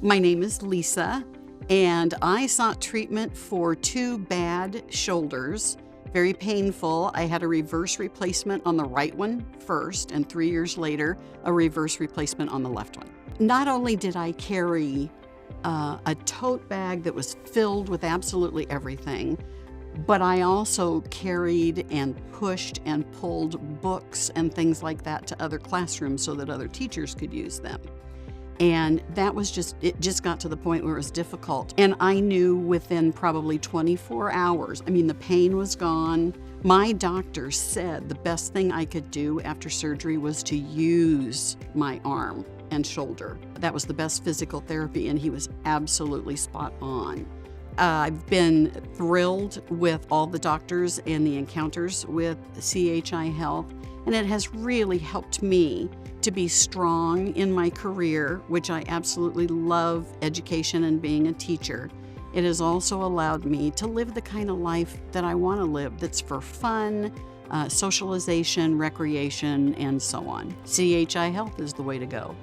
My name is Lisa, and I sought treatment for 2 bad shoulders. Very painful. I had a reverse replacement on the right one first, and 3 years later, a reverse replacement on the left one. Not only did I carry a tote bag that was filled with absolutely everything, but I also carried and pushed and pulled books and things like that to other classrooms so that other teachers could use them. And it just got to the point where it was difficult. And I knew within probably 24 hours, the pain was gone. My doctor said the best thing I could do after surgery was to use my arm and shoulder. That was the best physical therapy, and he was absolutely spot on. I've been thrilled with all the doctors and the encounters with CHI Health, and it has really helped me to be strong in my career, which I absolutely love education and being a teacher. It has also allowed me to live the kind of life that I want to live, that's for fun, socialization, recreation, and so on. CHI Health is the way to go.